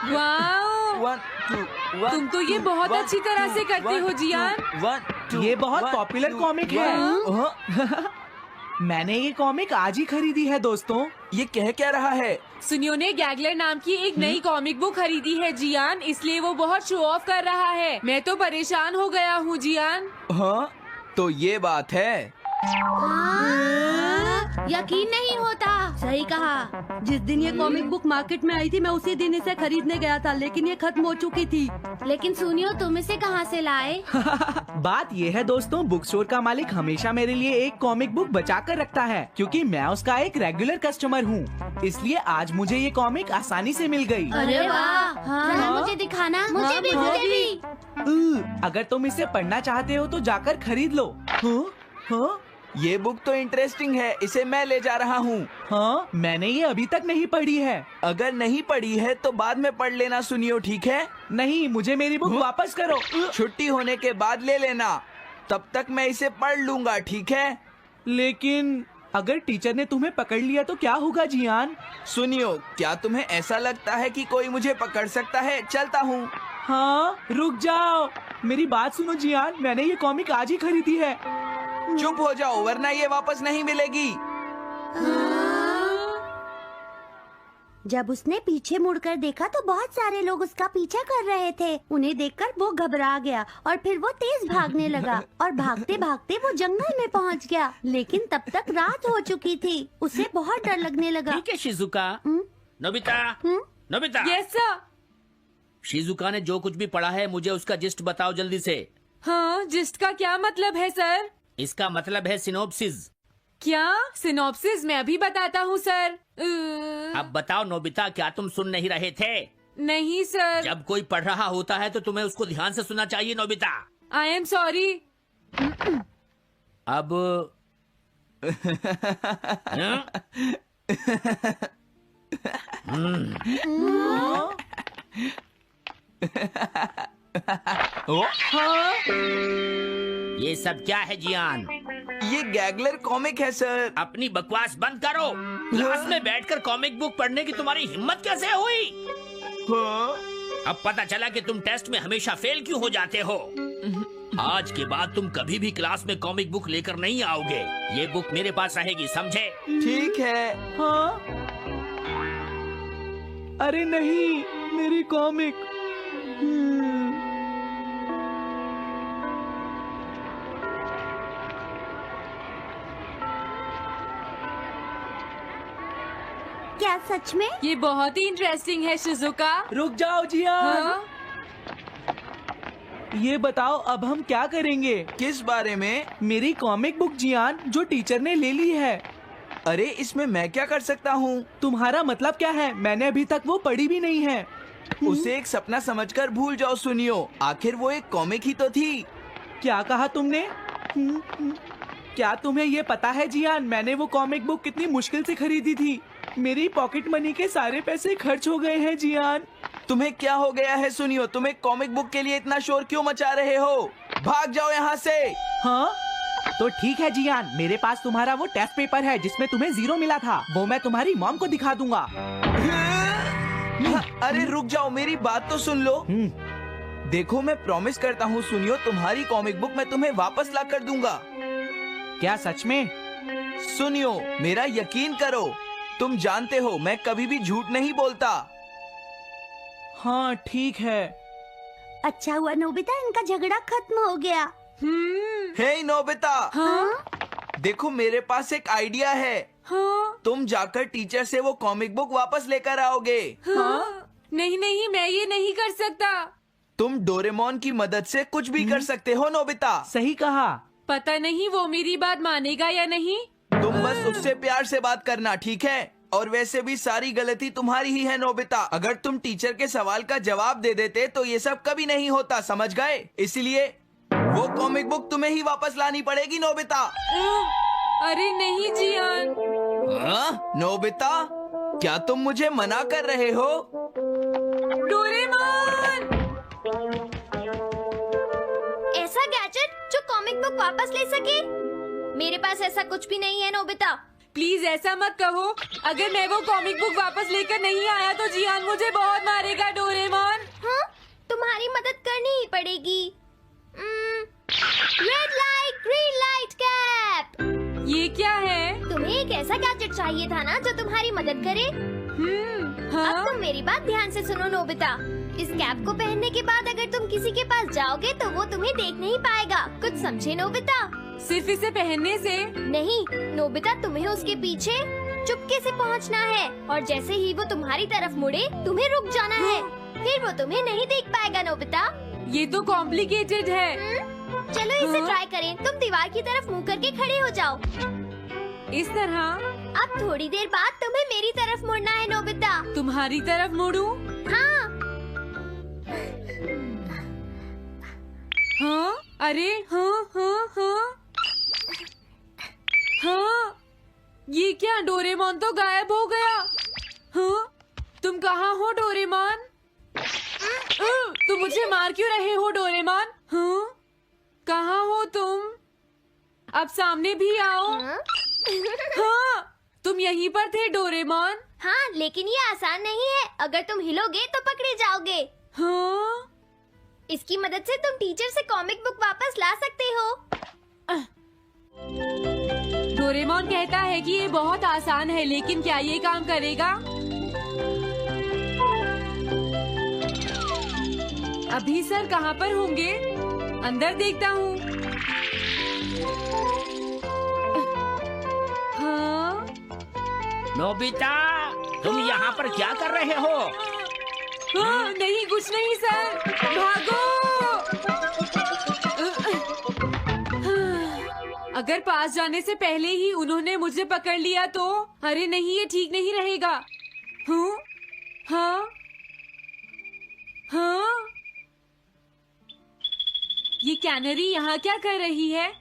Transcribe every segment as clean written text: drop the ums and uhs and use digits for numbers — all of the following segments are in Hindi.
वाओ, 1 2 1 तुम तो ये बहुत अच्छी तरह से करते हो जियान। 1 2 ये बहुत पॉपुलर कॉमिक है। मैंने ये कॉमिक आज ही खरीदी है दोस्तों। ये कह क्या रहा है? सुनियो ने गैगलर नाम की एक नई कॉमिक बुक खरीदी है जियान, इसलिए वो बहुत शो ऑफ कर रहा है। मैं तो परेशान हो गया हूँ जियान। हाँ, तो ये बात है। यकीन नहीं होता। सही कहा। जिस दिन ये कॉमिक बुक मार्केट में आई थी मैं उसी दिन इसे खरीदने गया था, लेकिन ये खत्म हो चुकी थी। लेकिन सुनियो, तुम इसे कहाँ से लाए? बात ये है दोस्तों, बुक स्टोर का मालिक हमेशा मेरे लिए एक कॉमिक बुक बचा कर रखता है, क्योंकि मैं उसका एक रेगुलर कस्टमर हूँ। इसलिए आज मुझे ये कॉमिक आसानी से मिल गई। अरे वाह, जरा मुझे दिखाना। मुझे भी, मुझे भी। अगर तुम इसे पढ़ना चाहते हो तो जाकर खरीद लो। हाँ? ये बुक तो इंटरेस्टिंग है, इसे मैं ले जा रहा हूँ। हाँ, मैंने ये अभी तक नहीं पढ़ी है। अगर नहीं पढ़ी है तो बाद में पढ़ लेना सुनियो, ठीक है? नहीं, मुझे मेरी बुक वापस करो। छुट्टी होने के बाद ले लेना, तब तक मैं इसे पढ़ लूंगा, ठीक है? लेकिन अगर टीचर ने तुम्हें पकड़ लिया तो क्या होगा जियान? सुनियो, क्या तुम्हें ऐसा लगता है कि कोई मुझे पकड़ सकता है? चलता हूँ। हाँ, रुक जाओ, मेरी बात सुनो जियान, मैंने ये कॉमिक आज ही खरीदी है। चुप हो जाओ, वरना ये वापस नहीं मिलेगी। जब उसने पीछे मुड़कर देखा तो बहुत सारे लोग उसका पीछा कर रहे थे। उन्हें देखकर वो घबरा गया और फिर वो तेज भागने लगा और भागते भागते वो जंगल में पहुंच गया। लेकिन तब तक रात हो चुकी थी। उसे बहुत डर लगने लगा। ठीक है Shizuka. Nobita, Nobita. Yes sir. Shizuka ने जो कुछ भी पढ़ा है मुझे उसका जिस्ट बताओ जल्दी से। हाँ, जिस्ट का क्या मतलब है सर? इसका मतलब है सिनोप्सिस। क्या? सिनॉप्सिस मैं अभी बताता हूँ सर। अब बताओ नोबिता, क्या तुम सुन नहीं रहे थे? नहीं सर। जब कोई पढ़ रहा होता है तो तुम्हें उसको ध्यान से सुनना चाहिए नोबिता। I am sorry. अब ये सब क्या है जियान? ये गैगलर कॉमिक है सर। अपनी बकवास बंद करो। क्लास में बैठकर कॉमिक बुक पढ़ने की तुम्हारी हिम्मत कैसे हुई? हाँ? अब पता चला कि तुम टेस्ट में हमेशा फेल क्यों हो जाते हो। आज के बाद तुम कभी भी क्लास में कॉमिक बुक लेकर नहीं आओगे। ये बुक मेरे पास रहेगी, समझे? ठीक है। हाँ? अरे नहीं, मेरी कॉमिक। क्या सच में? ये बहुत ही इंटरेस्टिंग है शिजुका। रुक जाओ जियान। हाँ? ये बताओ अब हम क्या करेंगे? किस बारे में? मेरी कॉमिक बुक जियान, जो टीचर ने ले ली है। अरे इसमें मैं क्या कर सकता हूँ? तुम्हारा मतलब क्या है? मैंने अभी तक वो पढ़ी भी नहीं है। उसे एक सपना समझकर भूल जाओ सुनियो, आखिर वो एक कॉमिक ही तो थी। क्या कहा तुमने? क्या तुम्हें ये पता है जियान, मैंने वो कॉमिक बुक कितनी मुश्किल से खरीदी थी। मेरी पॉकेट मनी के सारे पैसे खर्च हो गए हैं जियान। तुम्हें क्या हो गया है सुनियो? तुम एक कॉमिक बुक के लिए इतना शोर क्यों मचा रहे हो? भाग जाओ यहाँ से। हाँ? तो ठीक है जियान, मेरे पास तुम्हारा वो टेस्ट पेपर है जिसमें तुम्हें 0 मिला था। वो मैं तुम्हारी मॉम को दिखा दूंगा। अरे रुक जाओ, मेरी बात तो सुन लो। देखो, मैं प्रॉमिस करता हूँ सुनियो, तुम्हारी कॉमिक बुक मैं तुम्हें वापस ला कर दूंगा। क्या सच में? सुनियो, मेरा यकीन करो, तुम जानते हो मैं कभी भी झूठ नहीं बोलता। हाँ ठीक है। अच्छा हुआ नोबिता, इनका झगड़ा खत्म हो गया। हे नोबिता। हाँ? देखो, मेरे पास एक आइडिया है। हाँ? तुम जाकर टीचर से वो कॉमिक बुक वापस लेकर आओगे। हाँ? नहीं नहीं, मैं ये नहीं कर सकता। तुम डोरेमोन की मदद से कुछ भी कर सकते हो नोबिता। सही कहा। पता नहीं वो मेरी बात मानेगा या नहीं। तुम बस उससे प्यार से बात करना, ठीक है? और वैसे भी सारी गलती तुम्हारी ही है नोबिता। अगर तुम टीचर के सवाल का जवाब दे देते तो ये सब कभी नहीं होता, समझ गए? इसलिए वो कॉमिक बुक तुम्हें ही वापस लानी पड़ेगी नोबिता। अरे नहीं जियान। नोबिता, क्या तुम मुझे मना कर रहे हो? डोरेमोन! ऐसा गैजेट जो कॉमिक बुक वापस ले सके? मेरे पास ऐसा कुछ भी नहीं है नोबिता। प्लीज ऐसा मत कहो। अगर मैं वो कॉमिक बुक वापस लेकर नहीं आया तो जियान मुझे बहुत मारेगा डोरेमोन। हाँ, तुम्हारी मदद करनी ही पड़ेगी। Red light green light cap. ये क्या है? तुम्हें एक ऐसा गैजेट चाहिए था ना जो तुम्हारी मदद करे। हाँ? अब तुम मेरी बात ध्यान से सुनो नोबिता। इस कैप को पहनने के बाद अगर तुम किसी के पास जाओगे तो वो तुम्हें देख नहीं पाएगा। कुछ समझे नोबिता? सिर्फ इसे पहनने से? नहीं नोबिता, तुम्हें उसके पीछे चुपके से पहुंचना है और जैसे ही वो तुम्हारी तरफ मुड़े तुम्हें रुक जाना है। फिर वो तुम्हें नहीं देख पाएगा नोबिता। ये तो कॉम्प्लिकेटेड है। चलो इसे ट्राई करें। तुम दीवार की तरफ मुंह करके खड़े हो जाओ। इस तरह? अब थोड़ी देर बाद तुम्हें मेरी तरफ मुड़ना है नोबिता। तुम्हारी तरफ मुड़ूं? हाँ। हाँ? अरे हाँ हाँ हाँ हाँ, ये क्या? डोरेमोन तो गायब हो गया। हाँ? तुम कहाँ हो डोरेमोन? तुम मुझे मार क्यों रहे हो डोरेमोन? हाँ? कहाँ हो तुम? अब सामने भी आओ। हाँ, तुम यहीं पर थे डोरेमोन। हाँ, लेकिन ये आसान नहीं है। अगर तुम हिलोगे तो पकड़े जाओगे। हाँ? इसकी मदद से तुम टीचर से कॉमिक बुक वापस ला सकते हो। डोरेमोन कहता है कि ये बहुत आसान है, लेकिन क्या ये काम करेगा? अभी सर कहाँ पर होंगे? अंदर देखता हूँ। हाँ? नोबिता, तुम यहाँ पर क्या कर रहे हो? हाँ, नहीं कुछ नहीं सर, भागो। अगर पास जाने से पहले ही उन्होंने मुझे पकड़ लिया तो? अरे नहीं, ये ठीक नहीं रहेगा। हाँ? हाँ? हाँ? ये कैनरी यहाँ क्या कर रही है?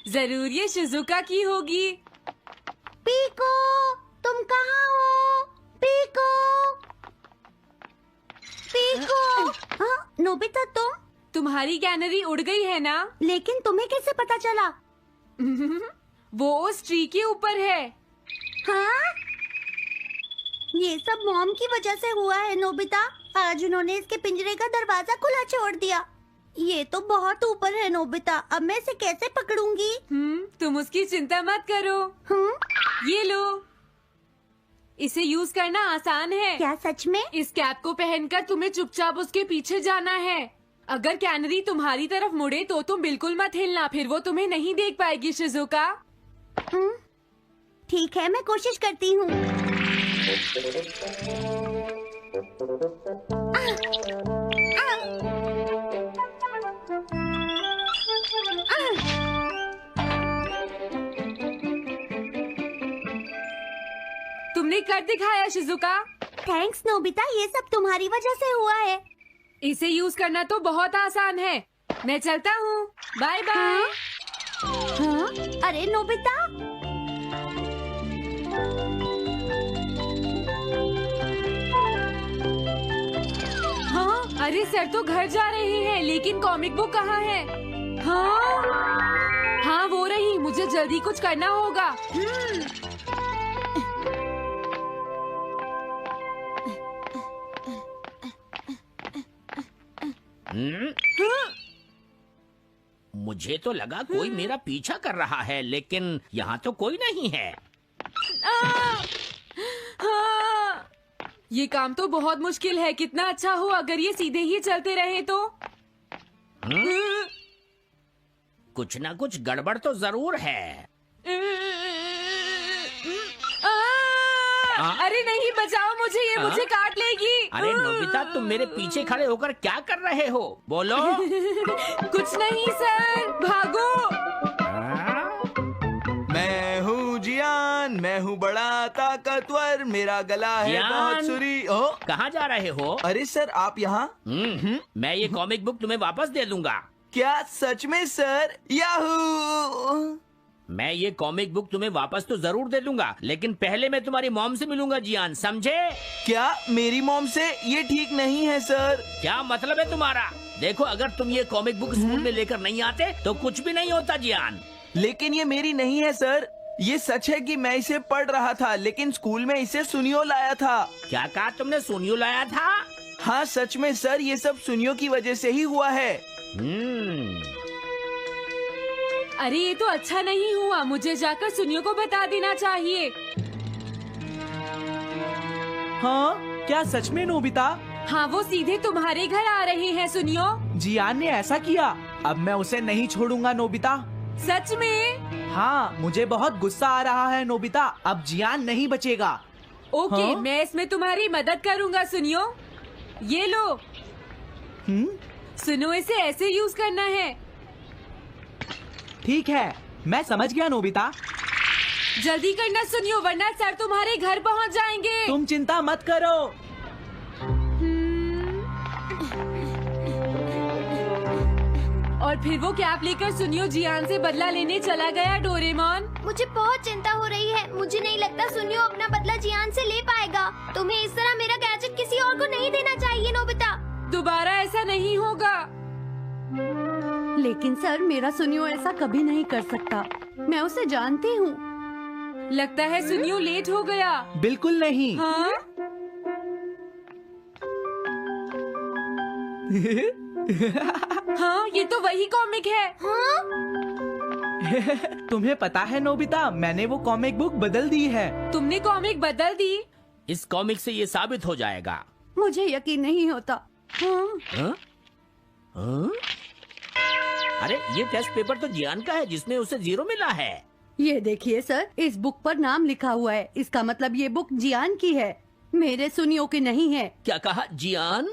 जरूर ये शिजुका की होगी। पीको, तुम कहाँ हो? Pico, pico. हाँ, नोबिता तुम? तुम्हारी कैनरी उड़ गई है ना? लेकिन तुम्हें कैसे पता चला? वो उस ट्री के ऊपर है। हाँ? ये सब मॉम की वजह से हुआ है नोबिता। आज उन्होंने इसके पिंजरे का दरवाजा खुला छोड़ दिया। ये तो बहुत ऊपर है नोबिता। अब मैं इसे कैसे पकड़ूंगी? तुम उसकी चिंता मत करो। ये लो, इसे यूज करना आसान है। क्या सच में? इस कैप को पहनकर तुम्हें चुपचाप उसके पीछे जाना है। अगर कैनरी तुम्हारी तरफ मुड़े तो तुम बिल्कुल मत हिलना, फिर वो तुम्हें नहीं देख पाएगी शिजुका। ठीक है, मैं कोशिश करती हूँ। तुमने कर दिखाया शिजुका। थैंक्स नोबिता, ये सब तुम्हारी वजह से हुआ है। इसे यूज करना तो बहुत आसान है। मैं चलता हूँ, बाय बाय। हाँ? अरे नोबिता, हाँ? अरे सर तो घर जा रहे हैं, लेकिन कॉमिक बुक कहाँ है? हाँ? हाँ वो रही, मुझे जल्दी कुछ करना होगा। मुझे तो लगा कोई मेरा पीछा कर रहा है, लेकिन यहाँ तो कोई नहीं है। हाँ, ये काम तो बहुत मुश्किल है। कितना अच्छा हो अगर ये सीधे ही चलते रहे तो। कुछ ना कुछ गड़बड़ तो जरूर है। अरे नहीं, बचाओ मुझे, ये मुझे काट लेगी। अरे नोबिता, तुम मेरे पीछे खड़े होकर क्या कर रहे हो? बोलो। कुछ नहीं सर, भागो। मैं हूँ जियान, मैं हूँ बड़ा ताकतवर, मेरा गला है जियान। बहुत सुरी। कहाँ जा रहे हो? अरे सर, आप यहाँ? मैं ये कॉमिक बुक तुम्हें वापस दे दूंगा। क्या सच में सर? याहू! मैं ये कॉमिक बुक तुम्हें वापस तो जरूर दे दूंगा, लेकिन पहले मैं तुम्हारी मॉम से मिलूंगा जियान, समझे? क्या मेरी मॉम से? ये ठीक नहीं है सर। क्या मतलब है तुम्हारा? देखो, अगर तुम ये कॉमिक बुक स्कूल में लेकर नहीं आते तो कुछ भी नहीं होता जियान। लेकिन ये मेरी नहीं है सर। ये सच है कि मैं इसे पढ़ रहा था, लेकिन स्कूल में इसे सुनियो लाया था। क्या कहा तुमने? सोनियो लाया था? हाँ सच में सर, ये सब सुनियो की वजह से ही हुआ है। अरे ये तो अच्छा नहीं हुआ, मुझे जाकर सुनियो को बता देना चाहिए। हाँ, क्या सच में नोबिता? हाँ, वो सीधे तुम्हारे घर आ रहे हैं सुनियो। जियान ने ऐसा किया? अब मैं उसे नहीं छोड़ूंगा नोबिता। सच में? हाँ, मुझे बहुत गुस्सा आ रहा है नोबिता, अब जियान नहीं बचेगा। ओके, हाँ? मैं इसमें तुम्हारी मदद करूँगा सुनियो। ये लो। सुनो, इसे ऐसे यूज करना है। ठीक है, मैं समझ गया नोबिता। जल्दी करना सुनियो, वरना सर तुम्हारे घर पहुंच जाएंगे। तुम चिंता मत करो। और फिर वो कैप लेकर सुनियो जियान से बदला लेने चला गया। डोरेमोन, मुझे बहुत चिंता हो रही है। मुझे नहीं लगता सुनियो अपना बदला जियान से ले पाएगा। तुम्हें इस तरह मेरा गैजेट किसी और को नहीं देना चाहिए नोबिता। दोबारा ऐसा नहीं होगा। लेकिन सर, मेरा सुनियो ऐसा कभी नहीं कर सकता। मैं उसे जानती हूँ। लगता है सुनियो लेट हो गया। बिल्कुल नहीं। हाँ? हाँ, ये तो वही कॉमिक है। हाँ? तुम्हें पता है नोबिता, मैंने वो कॉमिक बुक बदल दी है। तुमने कॉमिक बदल दी? इस कॉमिक से ये साबित हो जाएगा। मुझे यकीन नहीं होता। हाँ? हाँ? हाँ? अरे ये टेस्ट पेपर तो जियान का है, जिसमें उसे 0 मिला है। ये देखिए सर, इस बुक पर नाम लिखा हुआ है। इसका मतलब ये बुक जियान की है, मेरे सुनियो की नहीं है। क्या कहा? जियान?